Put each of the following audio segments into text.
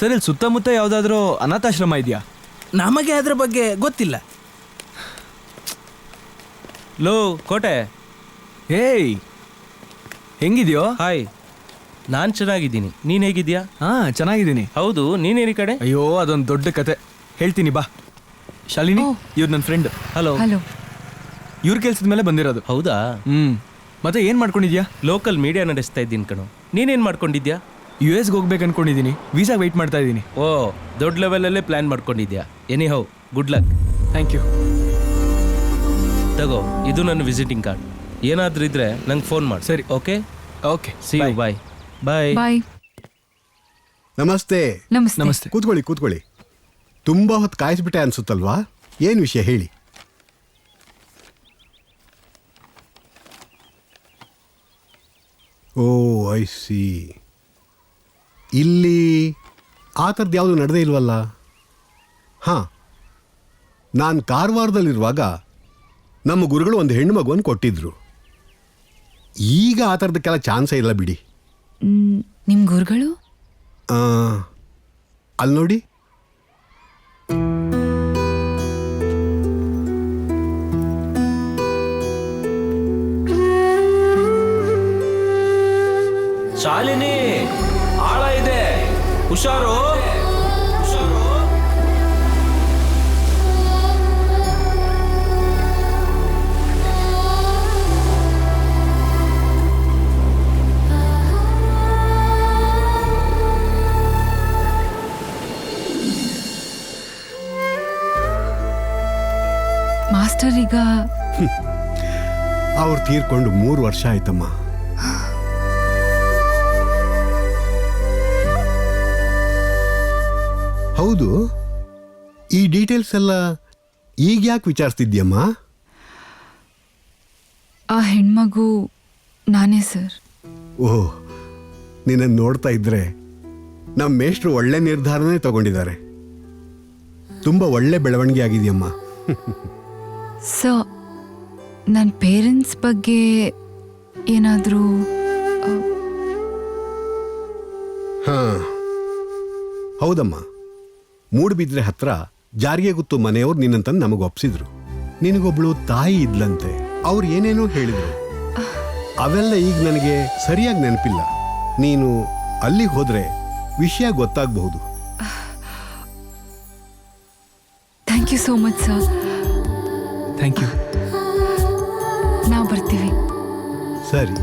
Sir, ಇಲ್ಲಿ ಸುತ್ತಮುತ್ತ ಯಾವುದಾದ್ರೂ ಅನಾಥಾಶ್ರಮ ಇದೆಯಾ? ನಮಗೆ ಅದ್ರ ಬಗ್ಗೆ ಗೊತ್ತಿಲ್ಲ. ಲೋ ಕೋಟೆ, ಹೇಯ್, ಹೆಂಗಿದ್ಯೋ? ಹಾಯ್, ನಾನು ಚೆನ್ನಾಗಿದ್ದೀನಿ. ನೀನು ಹೇಗಿದ್ಯಾ? ಹಾಂ, ಚೆನ್ನಾಗಿದ್ದೀನಿ. ಹೌದು, ನೀನೇನು ಕಡೆ? ಅಯ್ಯೋ, ಅದೊಂದು ದೊಡ್ಡ ಕತೆ ಹೇಳ್ತೀನಿ ಬಾ. ಶಾಲಿನಿ, ಇವ್ರು ನನ್ನ ಫ್ರೆಂಡ್. ಹಲೋ. ಹಲೋ. ಇವ್ರ ಕೆಲ್ಸದ ಮೇಲೆ ಬಂದಿರೋದು. ಹೌದಾ? ಮತ್ತೆ ಏನು ಮಾಡ್ಕೊಂಡಿದ್ಯಾ? ಲೋಕಲ್ ಮೀಡಿಯಾ ನಡೆಸ್ತಾ ಇದ್ದೀನಿ ಕಣೋ. ನೀನೇನು ಮಾಡ್ಕೊಂಡಿದ್ಯಾ? US ಹೋಗ್ಬೇಕು ಅನ್ಕೊಂಡಿದ್ದೀನಿ. ವೀಸಾ ವೆಯ್ಟ್ ಮಾಡ್ತಾ ಇದ್ದೀನಿ. ಓ, ದೊಡ್ಡ ಲೆವೆಲಲ್ಲೇ ಪ್ಲ್ಯಾನ್ ಮಾಡ್ಕೊಂಡಿದ್ಯಾ. Anyhow, good luck. Thank you. ತಗೋ, ಇದು ನನ್ನ ವಿಸಿಟಿಂಗ್ ಕಾರ್ಡ್. ಏನಾದರೂ ಇದ್ರೆ ನಂಗೆ ಫೋನ್ ಮಾಡಿ. ಸರಿ. Okay okay, see you. Bye bye. Bye. ನಮಸ್ತೆ. ನಮಸ್ತೆ. ಕೂತ್ಕೊಳ್ಳಿ. ತುಂಬಾ ಹೊತ್ತು ಕಾಯಿಸ್ಬಿಟ್ಟೆ ಅನ್ಸುತ್ತಲ್ವಾ? ಏನು ವಿಷಯ ಹೇಳಿ. ಓ, ಐ ಸಿ. ಇಲ್ಲಿ ಆ ಥರದ್ದು ಯಾವುದು ನಡೆದೇ ಇಲ್ವಲ್ಲ? ಹಾಂ, ನಾನು ಕಾರವಾರದಲ್ಲಿರುವಾಗ ನಮ್ಮ ಗುರುಗಳು ಒಂದು ಹೆಣ್ಣು ಮಗುವನ್ನು ಕೊಟ್ಟಿದ್ರು. ಈಗ ಆ ಥರದಕ್ಕೆಲ್ಲ ಚಾನ್ಸೇ ಇಲ್ಲ ಬಿಡಿ. ನಿಮ್ಮ ಗುರುಗಳು? ಅಲ್ಲಿ ನೋಡಿ. ಶಾಲಿನಿ, ಆಳ ಇದೆ, ಹುಷಾರು. ಮಾಸ್ಟರ್ ಈಗ ಅವ್ರು ತೀರ್ಕೊಂಡು 3 ವರ್ಷ ಆಯ್ತಮ್ಮ. ಹೌದು, ಈ ಡೀಟೇಲ್ಸ್ ಎಲ್ಲ ಈಗ ಯಾಕೆ ವಿಚಾರಿಸ್ತಿದ್ಯಮ್ಮ? ಆ ಹೆಣ್ಮಗು ನಾನೇ ಸರ್. ಓಹ್, ನಿನ್ನನ್ನು ನೋಡ್ತಾ ಇದ್ರೆ ನಮ್ಮ ಮೇಷ್ಟ್ರು ಒಳ್ಳೆ ನಿರ್ಧಾರನೇ ತಗೊಂಡಿದ್ದಾರೆ. ತುಂಬ ಒಳ್ಳೆ ಬೆಳವಣಿಗೆ ಆಗಿದೆಯಮ್ಮ. ಸೊ ನನ್ನ ಪೇರೆಂಟ್ಸ್ ಬಗ್ಗೆ ಏನಾದರೂ? ಹಾಂ, ಹೌದಮ್ಮ. ಮೂಡುಬಿದ್ರೆ ಹತ್ರ ಜಾರಿಗೆಗುತ್ತು ಮನೆಯವ್ರು ನಿನ್ನಂತಂದು ನಮಗೆ ಒಪ್ಸಿದ್ರು. ನಿನಗೊಬ್ಳು ತಾಯಿ ಇದ್ಲಂತೆ. ಅವ್ರು ಏನೇನೋ ಹೇಳಿದ್ರು. ಅವೆಲ್ಲ ಈಗ ನನಗೆ ಸರಿಯಾಗಿ ನೆನಪಿಲ್ಲ. ನೀನು ಅಲ್ಲಿಗೆ ಹೋದ್ರೆ ವಿಷಯ ಗೊತ್ತಾಗಬಹುದು. Thank you so much sir. Thank you. ನಾವು ಬರ್ತೀವಿ. ಸರಿ.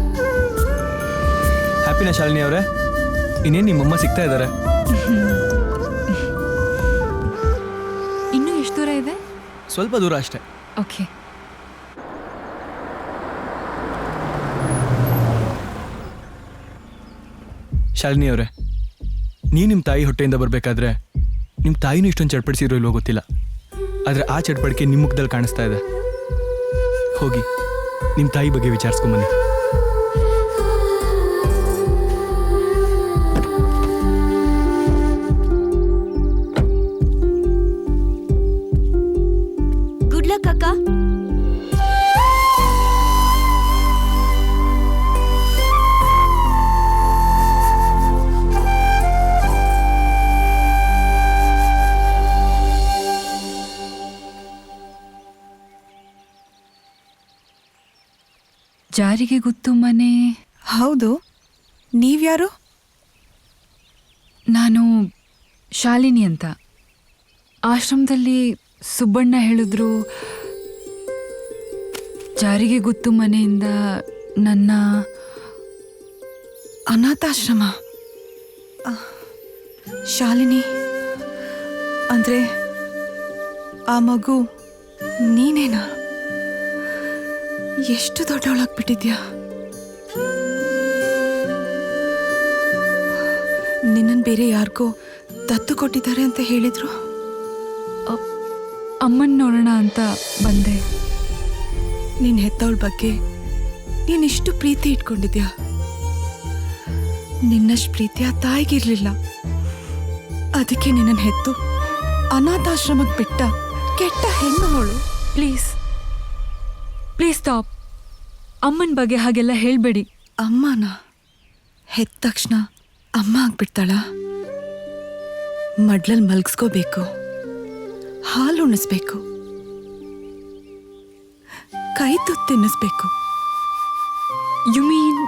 ಹ್ಯಾಪಿನಾ ಶಾಲಿನಿ ಅವರೇ? ಇನ್ನೇನು ನಿಮ್ಮಮ್ಮ ಸಿಗ್ತಾ ಇದ್ದಾರೆ? ಇನ್ನೂ ಎಷ್ಟು ದೂರ ಇದೆ? ಸ್ವಲ್ಪ ದೂರ ಅಷ್ಟೇ. ಓಕೆ. ಶಾಲಿನಿ ಅವರೇ, ನೀವು ನಿಮ್ಮ ತಾಯಿ ಹೊಟ್ಟೆಯಿಂದ ಬರಬೇಕಾದ್ರೆ ನಿಮ್ಮ ತಾಯಿನೂ ಇಷ್ಟೊಂದು ಚಡ್ಪಡಿಸಿರೋ ಇಲ್ವೋ ಗೊತ್ತಿಲ್ಲ, ಆದರೆ ಆ ಚಡ್ಪಡಿಕೆ ನಿಮ್ಮ ಮುಖದಲ್ಲಿ ಕಾಣಿಸ್ತಾ ಇದೆ. ಹೋಗಿ ನಿಮ್ಮ ತಾಯಿ ಬಗ್ಗೆ ವಿಚಾರಿಸ್ಕೊಂಬನ್ನಿ. ಗುಡ್ ಲಕ್ ಅಕ್ಕ. ಜಾರಿಗೆ ಗೊತ್ತು ಮನೆ. ಹೌದು, ನೀವ್ಯಾರು? ನಾನು ಶಾಲಿನಿ ಅಂತ. ಆಶ್ರಮದಲ್ಲಿ ಸುಬ್ಬಣ್ಣ ಹೇಳಿದ್ರು ಜಾರಿಗೆ ಗೊತ್ತು ಮನೆಯಿಂದ ನನ್ನ ಅನಾಥಾಶ್ರಮ. ಶಾಲಿನಿ ಅಂದ್ರೆ ಆ ಮಗು ನೀನೇನಾ? ಎಷ್ಟು ದೊಡ್ಡವಳಾಗ್ಬಿಟ್ಟಿದ್ಯಾ. ನಿನ್ನನ್ನು ಬೇರೆ ಯಾರಿಗೋ ದತ್ತು ಕೊಟ್ಟಿದ್ದಾರೆ ಅಂತ ಹೇಳಿದ್ರು. ಅಮ್ಮನ ನೋಡೋಣ ಅಂತ ಬಂದೆ. ನೀನು ಹೆತ್ತವಳ ಬಗ್ಗೆ ನೀನಿಷ್ಟು ಪ್ರೀತಿ ಇಟ್ಕೊಂಡಿದ್ಯಾ. ನಿನ್ನಷ್ಟು ಪ್ರೀತಿ ಆ ತಾಯಿಗಿರ್ಲಿಲ್ಲ. ಅದಕ್ಕೆ ನಿನ್ನನ್ನು ಹೆತ್ತು ಅನಾಥಾಶ್ರಮಕ್ಕೆ ಬಿಟ್ಟ ಕೆಟ್ಟ ಹೆಣ್ಣು ಅವಳು. Please stop. ಅಮ್ಮನ ಬಗ್ಗೆ ಹಾಗೆಲ್ಲ ಹೇಳಬೇಡಿ. ಅಮ್ಮನ ಹೆತ್ತ ತಕ್ಷಣ ಅಮ್ಮ ಆಗ್ಬಿಡ್ತಾಳ? ಮಡ್ಲಲ್ಲಿ ಮಲ್ಗಿಸ್ಕೋಬೇಕು, ಹಾಲು ಉಣಿಸ್ಬೇಕು, ಕೈ ತುತ್ತು ತಿನ್ನಿಸ್ಬೇಕು. ಯು ಮೀನ್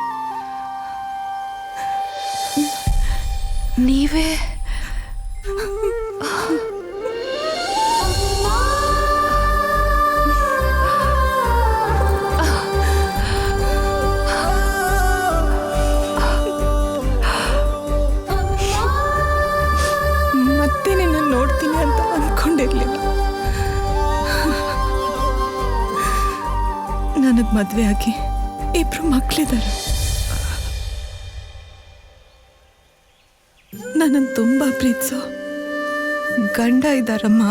ನೀವೇ ಮತ್ತೆ ನಿನ್ನ ನೋಡ್ತೀನಿ ಅಂತ ಅಂದ್ಕೊಂಡಿರ್ಲಿಲ್ಲ. ನನಗೆ ಮದುವೆ ಆಗಿ ಇಬ್ರು ಮಕ್ಕಳಿದ್ದಾರೆ. ನನ್ನನ್ನು ತುಂಬಾ ಪ್ರೀತಿಸೋ ಗಂಡ ಇದ್ದಾರಮ್ಮ.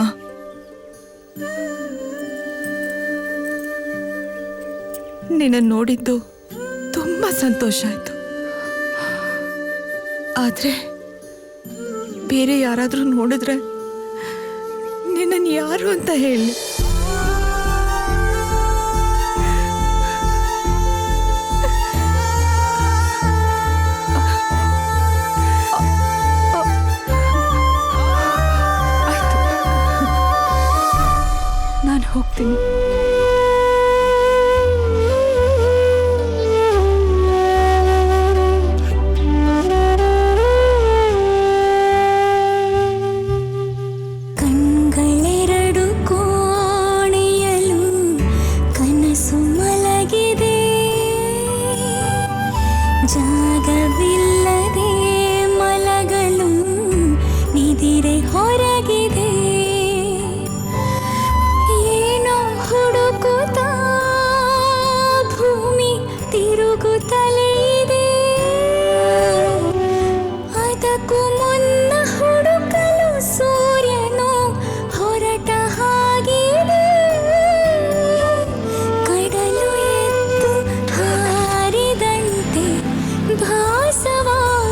ನಿನ್ನ ನೋಡಿದ್ದು ತುಂಬಾ ಸಂತೋಷ ಆಯ್ತು. ಆದ್ರೆ ಬೇರೆ ಯಾರಾದ್ರೂ ನೋಡಿದ್ರೆ ನಿನ್ನನ್ನು ಯಾರು ಅಂತ ಹೇಳಿ. ನಾನು ಹೋಗ್ತೀನಿ. ಕಂಗಳೆರಡು ಕೋಣೆಯಲು ಕನಸು ಮಲಗಿದೆ, ಜಾಗವಿಲ್ಲದೆ ಮಲಗಲು ನಿದಿರೆ ಹೊರಗಿದೆ. ಏನೋ ಹುಡುಕುತ್ತಾ ಭೂಮಿ ತಿರುಗುತ್ತಲೇ ಇದೆ, ಅದಕ್ಕೂ ಮುನ್ನ ಹುಡುಕಲು ಸೂರ್ಯನು ಹೊರಟ ಹಾಗಿದೆ. ಕಡಲು ಎದ್ದು ಹಾರಿದಂತೆ ಭಾಸವಾಗುತ್ತಿದೆ.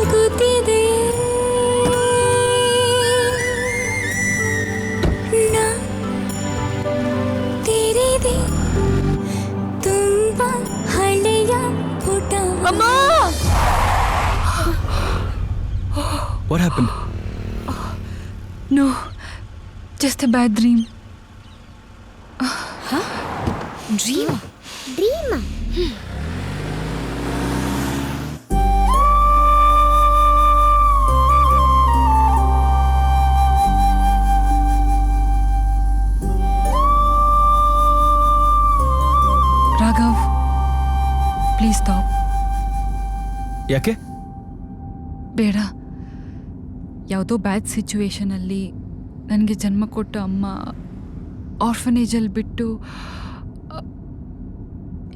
ನಾ ತೆರೆದೆ ತುಂಬ ಹಳೆಯ ಪುಟ. What happen? No, just a bad dream. Dream dream Raghav, please stop. ಯಾಕೆ? ಬೇಡ. ಯಾವುದೋ ಬ್ಯಾಡ್ ಸಿಚುವೇಶನಲ್ಲಿ ನನಗೆ ಜನ್ಮ ಕೊಟ್ಟ ಅಮ್ಮ ಆರ್ಫನೇಜಲ್ಲಿ ಬಿಟ್ಟು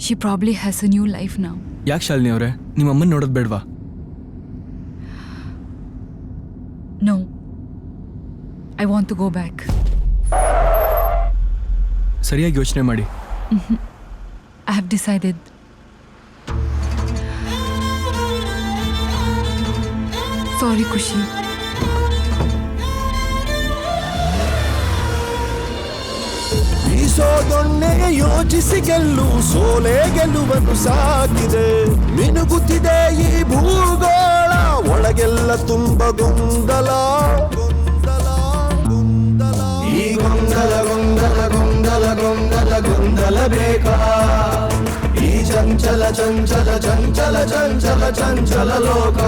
she probably has a new life ನಾವು. ಯಾಕೆ ಶಾಲಿನಿ ಅವರೇ, ನಿಮ್ಮ ಅಮ್ಮನ ನೋಡೋದು ಬೇಡವಾ? No, I want to go back. ಸರಿಯಾಗಿ ಯೋಚನೆ ಮಾಡಿ. I have decided. ಸಾರಿ ಖುಷಿ. ಬೀಸೋದೊಣ್ಣೆಗೆ ಯೋಚಿಸಿ ಗೆಲ್ಲು, ಸೋಲೆ ಗೆಲ್ಲುವನ್ನು ಸಾಕಿದೆ. ಮಿನುಗುತ್ತಿದೆ ಈ ಭೂಗೋಳ, ಒಳಗೆಲ್ಲ ತುಂಬ ಗೊಂದಲ. ಈ ಗೊಂದಲ ಗೊಂದಲ ಗೊಂದಲ ಗೊಂದಲ ಗೊಂದಲ ಬೇಕಾ? ಈ ಚಂಚಲ ಚಂಚಲ ಚಂಚಲ ಚಂಚಲ ಚಂಚಲ ಲೋಕ.